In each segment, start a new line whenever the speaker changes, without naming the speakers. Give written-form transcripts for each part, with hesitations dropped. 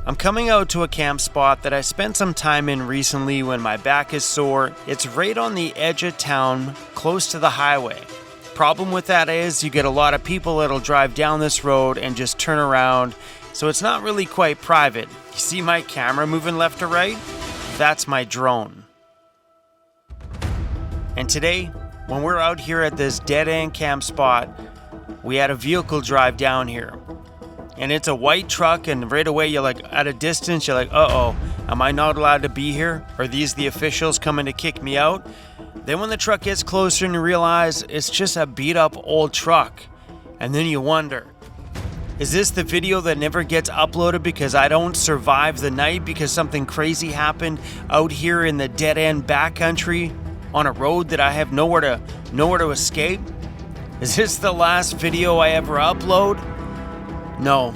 I'm coming out to a camp spot that I spent some time in recently when my back is sore. It's right on the edge of town, close to the highway. Problem with that is you get a lot of people that'll drive down this road and just turn around, so it's not really quite private. You see my camera moving left to right? That's my drone. And today, when we're out here at this dead-end camp spot, we had a vehicle drive down here. And it's a white truck, and right away you're like, at a distance, you're like, uh-oh, am I not allowed to be here? Are these the officials coming to kick me out? Then when the truck gets closer and you realize it's just a beat-up old truck, and then you wonder, is this the video that never gets uploaded because I don't survive the night because something crazy happened out here in the dead-end backcountry on a road that I have nowhere to escape? Is this the last video I ever upload? No.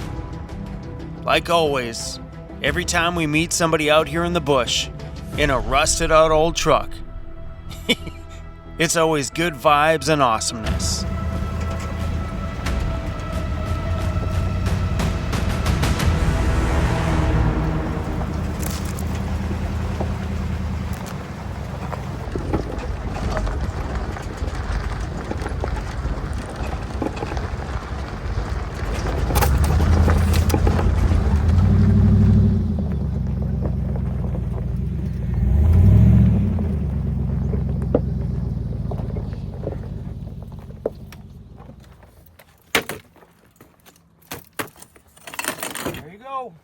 Like always, every time we meet somebody out here in the bush, in a rusted out old truck, it's always good vibes and awesomeness. There you go.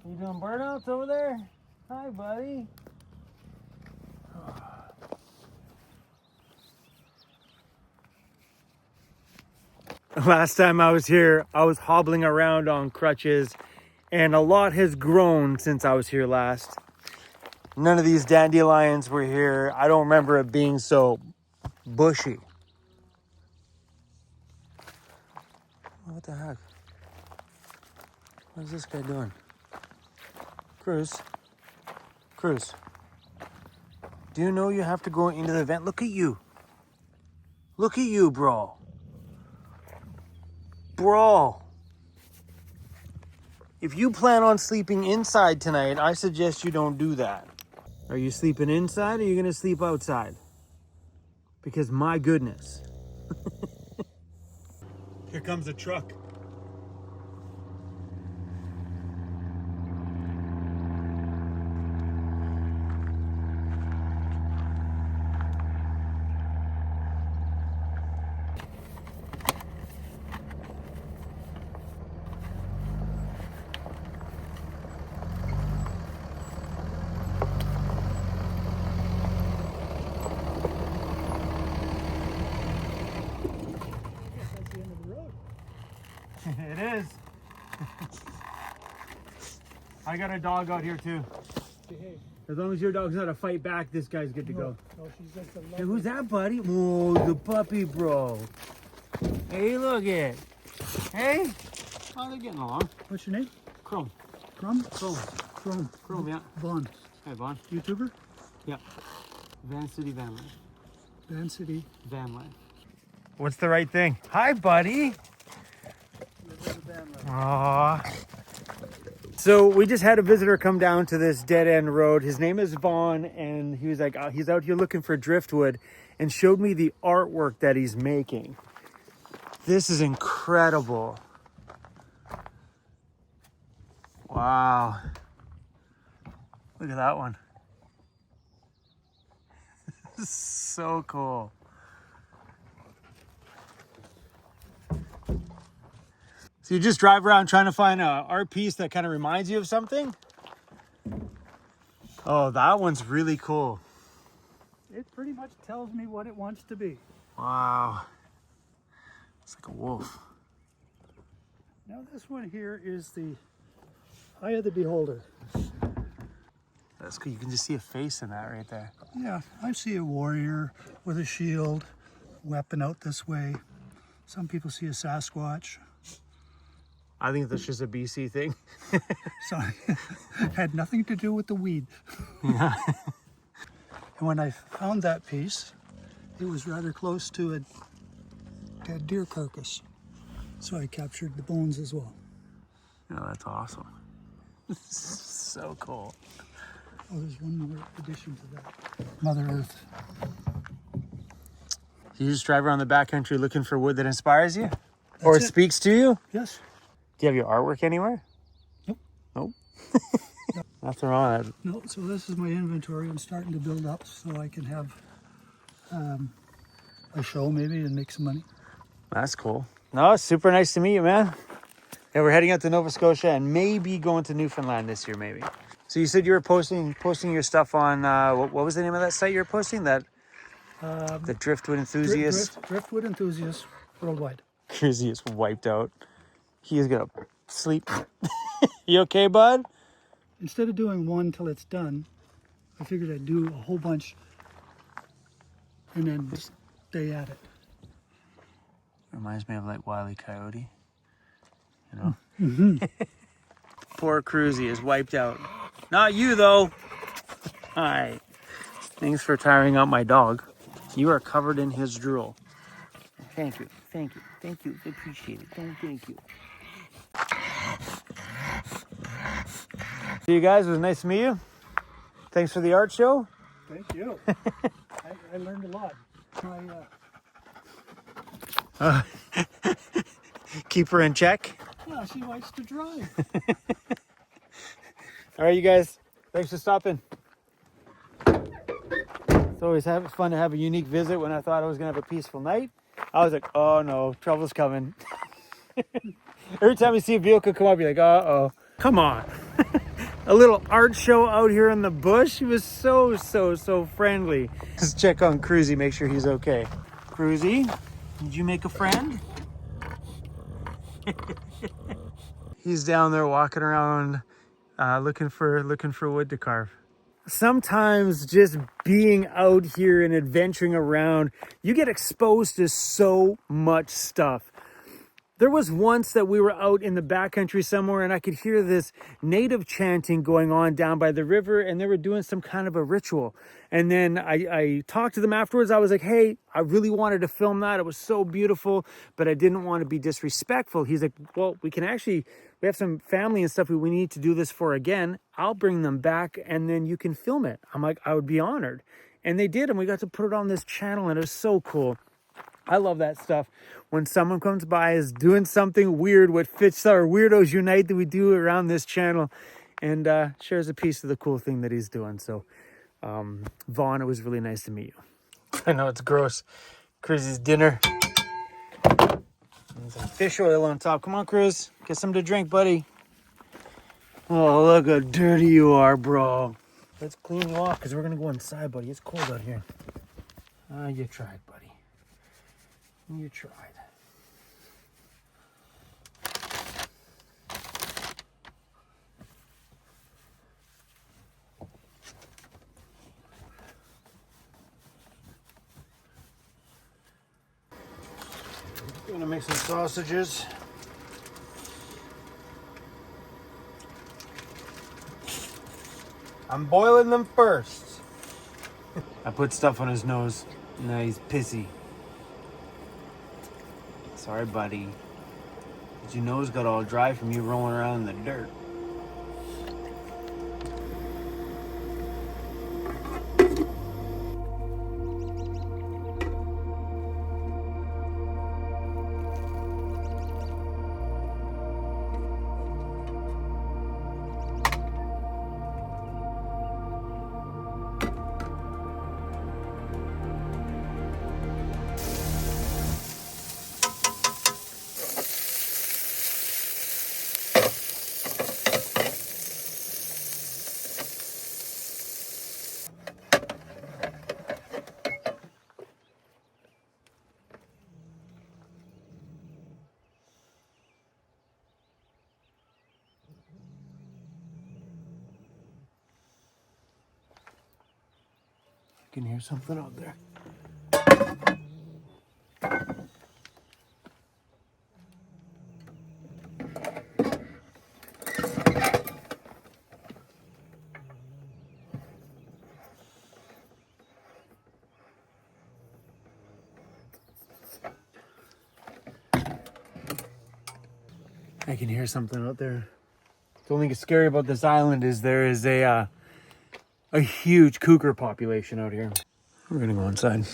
You doing burnouts over there? Hi, buddy. Last time I was here, I was hobbling around on crutches, and a lot has grown since I was here last. None of these dandelions were here. I don't remember it being so bushy. What the heck? What is this guy doing? Cruz? Cruz? Do you know you have to go into the vent? Look at you. Look at you, bro. Bro. If you plan on sleeping inside tonight, I suggest you don't do that. Are you sleeping inside or are you going to sleep outside? Because my goodness. Here comes a truck. It is. I got a dog out here too. Behave. As long as your dog's not a fight back, this guy's good to go.
No, she's just a
Hey, who's that, buddy? Oh, the puppy, bro. Hey, look it. Hey. Oh, they're getting along.
What's your name?
Chrome.
Chrome?
Chrome.
Chrome.
Chrome, yeah.
Vaughn.
Hey, Vaughn.
YouTuber?
Yeah. Vancity Vanlife.
Vancity.
Vanlife. What's the right thing? Hi, buddy. Aww. So we just had a visitor come down to this dead end road. His name is Vaughn, and he was like, he's out here looking for driftwood, and showed me the artwork that he's making. This is incredible. Wow. Look at that one. So cool. So you just drive around trying to find an art piece that kind of reminds you of something? Oh, that one's really cool.
It pretty much tells me what it wants to be.
Wow. It's like a wolf.
Now this one here is the Eye of the Beholder.
That's cool. You can just see a face in that right there.
Yeah, I see a warrior with a shield, weapon out this way. Some people see a Sasquatch.
I think that's just a BC thing.
So had nothing to do with the weed.
Yeah.
And when I found that piece, it was rather close to a dead deer carcass. So I captured the bones as well.
Oh, that's awesome. So cool.
Oh, there's one more addition to that. Mother Earth.
You just drive around the backcountry looking for wood that inspires you? Or
it.
speaks to you?
Yes.
Do you have your artwork anywhere?
Nope.
Nope. Nothing wrong with that.
No, so this is my inventory. I'm starting to build up so I can have a show maybe and make some money.
That's cool. No, it's super nice to meet you, man. Yeah, we're heading out to Nova Scotia and maybe going to Newfoundland this year, maybe. So you said you were posting your stuff on, what was the name of that site you were posting? That the Driftwood Enthusiast?
Driftwood Enthusiast Worldwide.
Grizzly is wiped out. He is going to sleep. You okay, bud?
Instead of doing one till it's done, I figured I'd do a whole bunch and then stay at it.
Reminds me of like Wile E. Coyote. You know? Poor Cruzy is wiped out. Not you, though. Hi. Thanks for tiring out my dog. You are covered in his drool. Thank you. Thank you. Thank you. Appreciate it. Thank you. See you guys. It was nice to meet you. Thanks for the art show.
Thank you. I learned a lot.
Keep her in check.
Yeah, she likes to drive.
All right, you guys. Thanks for stopping. It's always fun to have a unique visit. When I thought I was going to have a peaceful night, I was like, oh no, trouble's coming. Every time you see a vehicle come up, you're like, uh-oh. Come on. A little art show out here in the bush. He was so friendly. Let's check on Cruzy, make sure he's okay. Cruzy, did you make a friend? He's down there walking around looking for wood to carve. Sometimes just being out here and adventuring around, you get exposed to so much stuff. There was once that we were out in the backcountry somewhere and I could hear this native chanting going on down by the river and they were doing some kind of a ritual. And then I talked to them afterwards. I was like, hey, I really wanted to film that. It was so beautiful, but I didn't want to be disrespectful. He's like, well, we have some family and stuff we need to do this for again. I'll bring them back and then you can film it. I'm like, I would be honored. And they did, and we got to put it on this channel and it was so cool. I love that stuff. When someone comes by is doing something weird, what fits our Weirdos Unite that we do around this channel, and shares a piece of the cool thing that he's doing. So, Vaughn, it was really nice to meet you. I know it's gross. Chris's dinner. And some fish oil on top. Come on, Chris. Get some to drink, buddy. Oh, look how dirty you are, bro. Let's clean you off because we're going to go inside, buddy. It's cold out here. You tried, buddy. You tried. Gonna make some sausages. I'm boiling them first. I put stuff on his nose. Now he's pissy. Sorry, buddy. But your nose got all dry from you rolling around in the dirt. I can hear something out there. I can hear something out there. The only thing scary about this island is there is a huge cougar population out here. We're gonna go inside.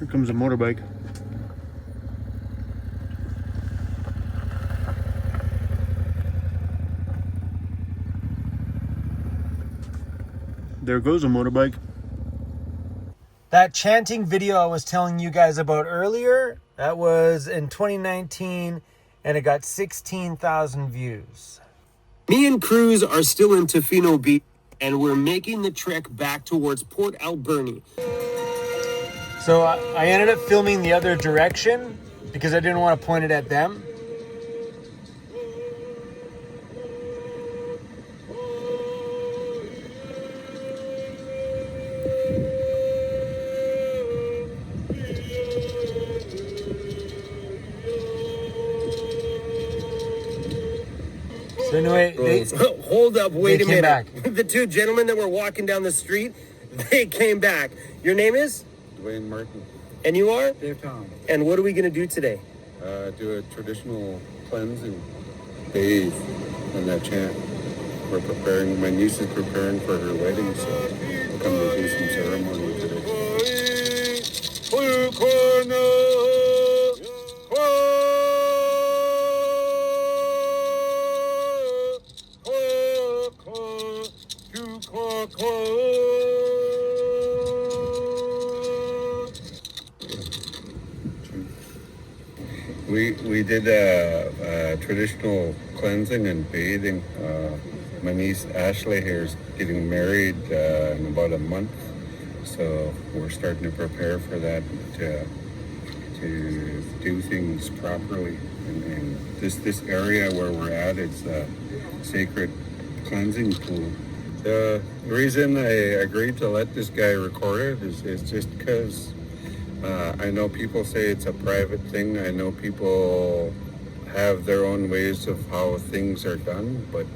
Here comes a motorbike. There goes a motorbike. That chanting video I was telling you guys about earlier, that was in 2019 and it got 16,000 views.
Me and Cruz are still in Tofino Beach and we're making the trek back towards Port Alberni.
So I ended up filming the other direction because I didn't want to point it at them. So anyway,
hold up, wait a minute.
Back.
The two gentlemen that were walking down the street, they came back. Your name is?
Dwayne Martin.
And you are?
Dave Tom.
And what are we going to do today?
Do a traditional cleanse and bathe and that chant. We're preparing, my niece is preparing for her wedding, so we'll come to do some ceremony today. We did a traditional cleansing and bathing. My niece Ashley here is getting married in about a month, so we're starting to prepare for that to do things properly. And this area where we're at is a sacred cleansing pool. The reason I agreed to let this guy record it is just because I know people say it's a private thing. I know people have their own ways of how things are done, but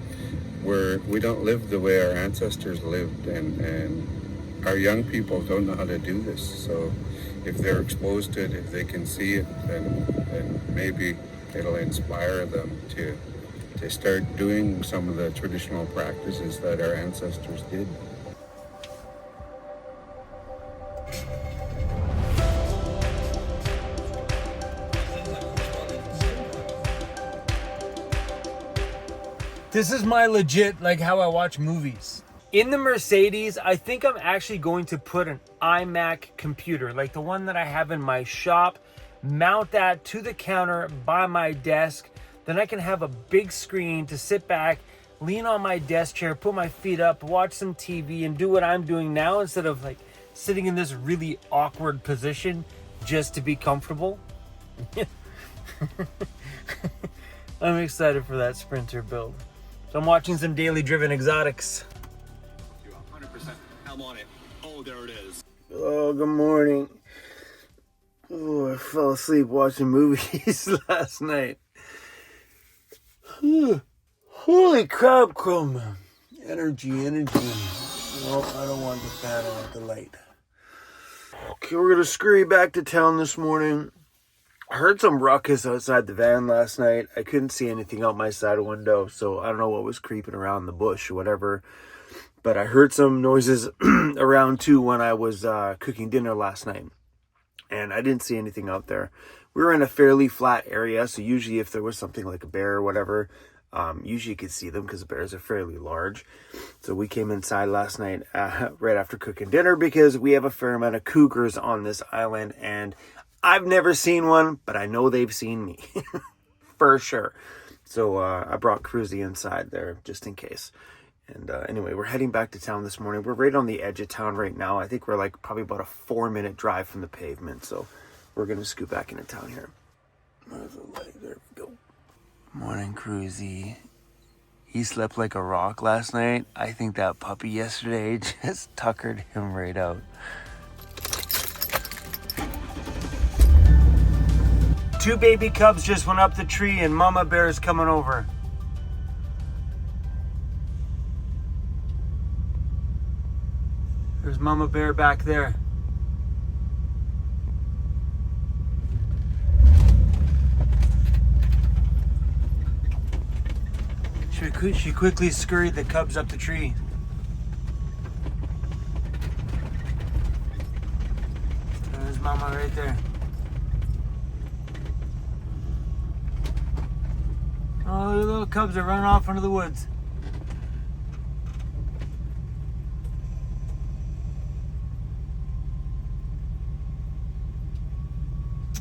we don't live the way our ancestors lived, and our young people don't know how to do this. So if they're exposed to it, if they can see it, then maybe it'll inspire them to start doing some of the traditional practices that our ancestors did.
This is my legit, like how I watch movies. In the Mercedes, I think I'm actually going to put an iMac computer, like the one that I have in my shop, mount that to the counter by my desk. Then I can have a big screen to sit back, lean on my desk chair, put my feet up, watch some TV, and do what I'm doing now instead of like sitting in this really awkward position just to be comfortable. I'm excited for that Sprinter build. So I'm watching some Daily Driven Exotics.
You're 100%. I'm on it. Oh, there it is.
Oh, good morning. Oh, I fell asleep watching movies last night. Holy crap, Chrome. Energy. No, I don't want the fan, I want the light. Okay, we're gonna scurry back to town this morning. I heard some ruckus outside the van last night. I couldn't see anything out my side window, so I don't know what was creeping around the bush or whatever. But I heard some noises around too when I was cooking dinner last night. And I didn't see anything out there. We were in a fairly flat area, so usually if there was something like a bear or whatever, usually you could see them because the bears are fairly large. So we came inside last night right after cooking dinner because we have a fair amount of cougars on this island, and I've never seen one, but I know they've seen me for sure. So I brought Cruzy inside there just in case. And anyway, we're heading back to town this morning. We're right on the edge of town right now. I think we're like probably about a 4-minute drive from the pavement. So we're going to scoot back into town here. There's a light. There we go. Morning, Cruzy. He slept like a rock last night. I think that puppy yesterday just tuckered him right out. 2 baby cubs just went up the tree and mama bear is coming over. There's mama bear back there. She quickly scurried the cubs up the tree. There's mama right there. Oh, the little cubs are running off into the woods.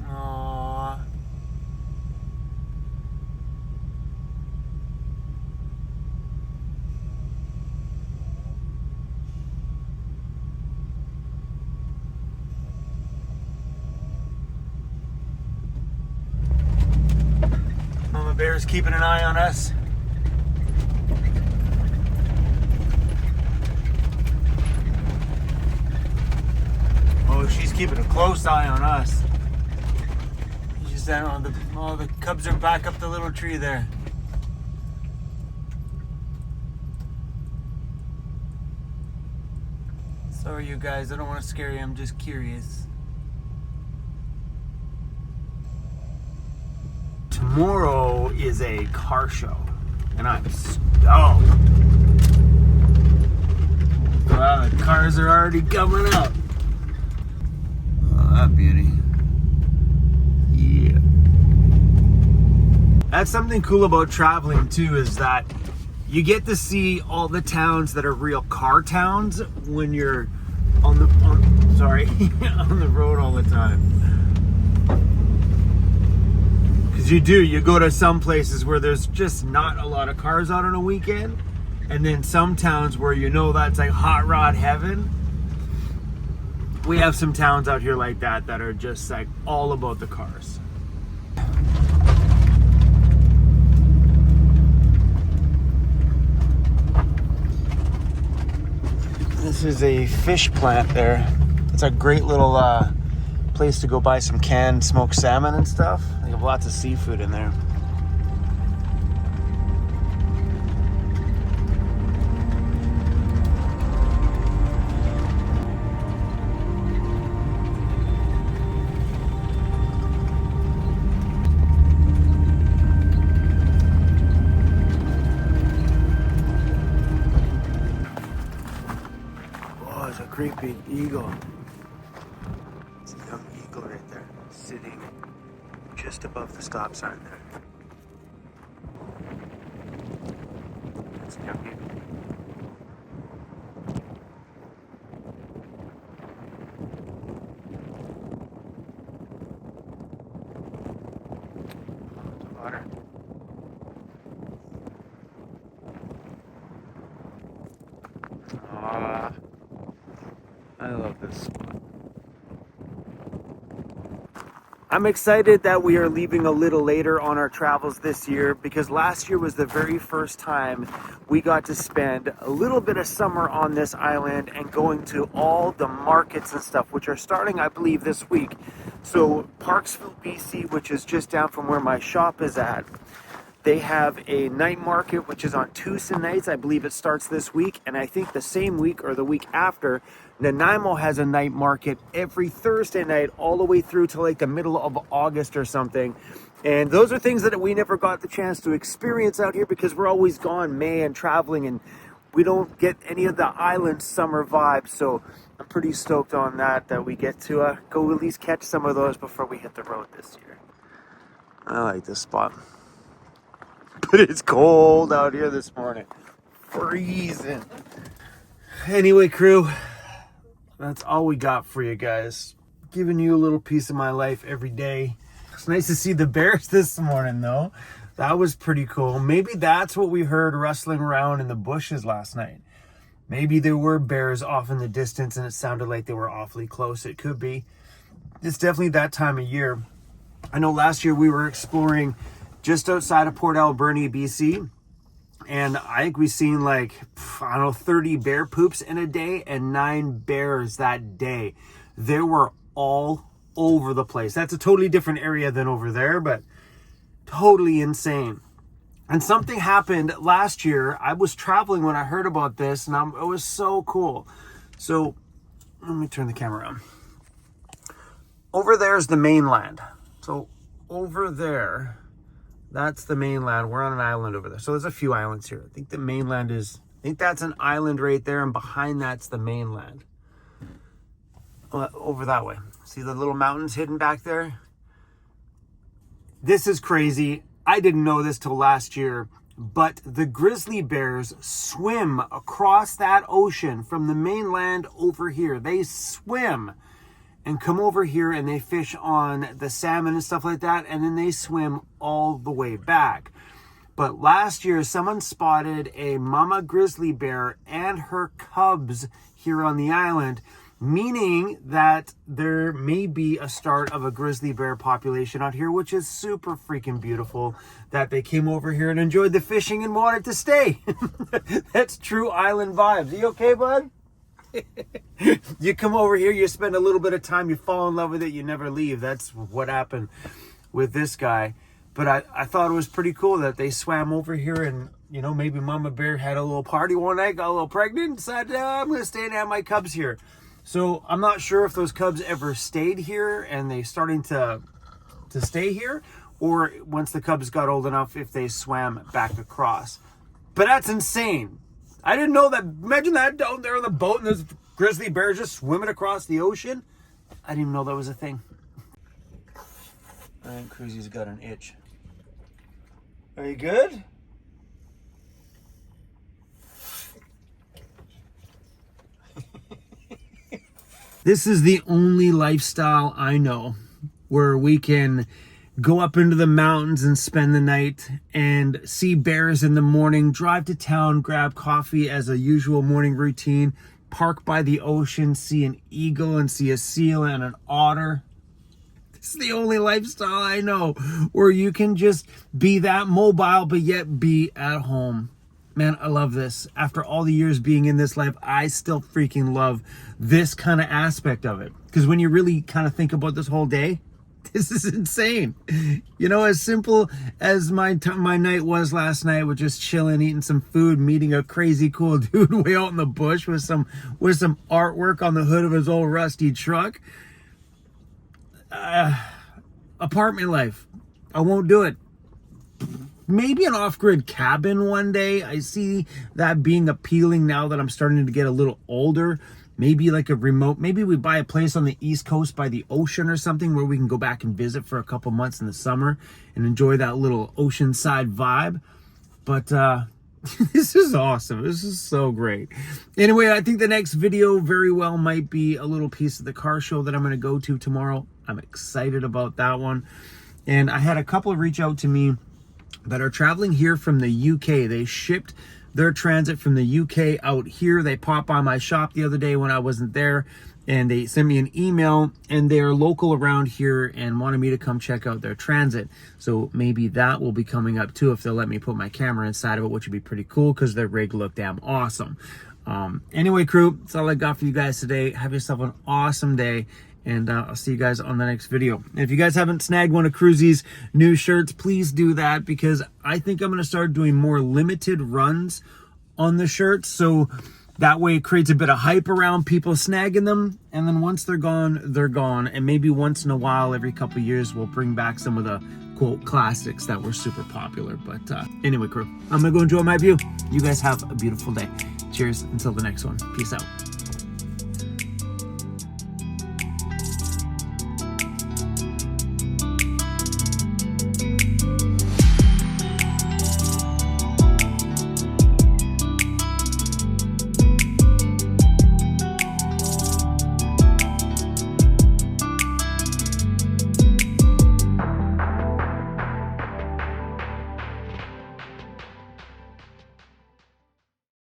Aww. Mama bear's keeping an eye on us. Oh, she's keeping a close eye on us. She's down on the cubs are back up the little tree there. Sorry, you guys. I don't want to scare you. I'm just curious. Tomorrow is a car show, and I'm stoked. Wow, the cars are already coming up. Oh, that beauty. Yeah. That's something cool about traveling too, is that you get to see all the towns that are real car towns when you're on the road all the time. Because you go to some places where there's just not a lot of cars out on a weekend, and then some towns where you know that's like hot rod heaven. We have some towns out here like that are just like all about the cars. This is a fish plant there. It's a great little place to go buy some canned smoked salmon and stuff. They have lots of seafood in there. Oh, there's a great big eagle. It's a young eagle right there, sitting just above the stop sign there. It's a young eagle. There's water. Ah, I love this spot. I'm excited that we are leaving a little later on our travels this year, because last year was the very first time we got to spend a little bit of summer on this island and going to all the markets and stuff, which are starting, I believe, this week. So Parksville, BC, which is just down from where my shop is at, they have a night market, which is on Tuesday nights. I believe it starts this week. And I think the same week or the week after, Nanaimo has a night market every Thursday night all the way through to like the middle of August or something. And those are things that we never got the chance to experience out here because we're always gone May and traveling, and we don't get any of the island summer vibes. So I'm pretty stoked on that we get to go at least catch some of those before we hit the road this year. I like this spot. But it's cold out here this morning. Freezing. Anyway, crew, that's all we got for you guys. Giving you a little piece of my life every day. It's nice to see the bears this morning, though. That was pretty cool. Maybe that's what we heard rustling around in the bushes last night. Maybe there were bears off in the distance and it sounded like they were awfully close. It could be. It's definitely that time of year. I know last year we were exploring just outside of Port Alberni, BC. And I think we've seen like, 30 bear poops in a day and 9 bears that day. They were all over the place. That's a totally different area than over there, but totally insane. And something happened last year. I was traveling when I heard about this, and it was so cool. So let me turn the camera on. Over there is the mainland. So over there, that's the mainland. We're on an island over there. So there's a few islands here. I think the mainland is, I think that's an island right there, and behind that's the mainland. Over that way. See the little mountains hidden back there? This is crazy. I didn't know this till last year, but the grizzly bears swim across that ocean from the mainland over here. They swim and come over here and they fish on the salmon and stuff like that, and then they swim all the way back. But last year, someone spotted a mama grizzly bear and her cubs here on the island, meaning that there may be a start of a grizzly bear population out here, which is super freaking beautiful, that they came over here and enjoyed the fishing and wanted to stay. That's true island vibes. Are you okay, bud? You come over here, you spend a little bit of time, you fall in love with it, you never leave. That's what happened with this guy. But I thought it was pretty cool that they swam over here, and you know, maybe mama bear had a little party one night, got a little pregnant, decided, I'm going to stay and have my cubs here. So I'm not sure if those cubs ever stayed here and they starting to stay here, or once the cubs got old enough, if they swam back across. But that's insane. I didn't know that. Imagine that down there on the boat and there's grizzly bears just swimming across the ocean. I didn't even know that was a thing. I think Cruzy's got an itch. Are you good? This is the only lifestyle I know where we can go up into the mountains and spend the night and see bears in the morning, drive to town, grab coffee as a usual morning routine, park by the ocean, see an eagle and see a seal and an otter. This is the only lifestyle I know where you can just be that mobile but yet be at home. Man, I love this. After all the years being in this life, I still freaking love this kind of aspect of it. Because when you really kind of think about this whole day, this is insane. You know, as simple as my night was last night with just chilling, eating some food, meeting a crazy cool dude way out in the bush with some artwork on the hood of his old rusty truck. Apartment life. I won't do it. Maybe an off-grid cabin one day. I see that being appealing now that I'm starting to get a little older. Maybe like a remote, maybe we buy a place on the East Coast by the ocean or something where we can go back and visit for a couple months in the summer and enjoy that little oceanside vibe. But this is awesome. This is so great. Anyway, I think the next video very well might be a little piece of the car show that I'm going to go to tomorrow. I'm excited about that one. And I had a couple reach out to me that are traveling here from the UK. They shipped their transit from the UK out here. They popped by my shop the other day when I wasn't there, and they sent me an email, and they're local around here and wanted me to come check out their transit. So maybe that will be coming up too if they'll let me put my camera inside of it, which would be pretty cool because their rig looked damn awesome. Anyway, crew, that's all I got for you guys today. Have yourself an awesome day, and I'll see you guys on the next video. And if you guys haven't snagged one of Cruzy's new shirts, please do that, because I think I'm going to start doing more limited runs on the shirts. So that way it creates a bit of hype around people snagging them. And then once they're gone, they're gone. And maybe once in a while, every couple of years, we'll bring back some of the quote classics that were super popular. But anyway, crew, I'm going to go enjoy my view. You guys have a beautiful day. Cheers until the next one. Peace out.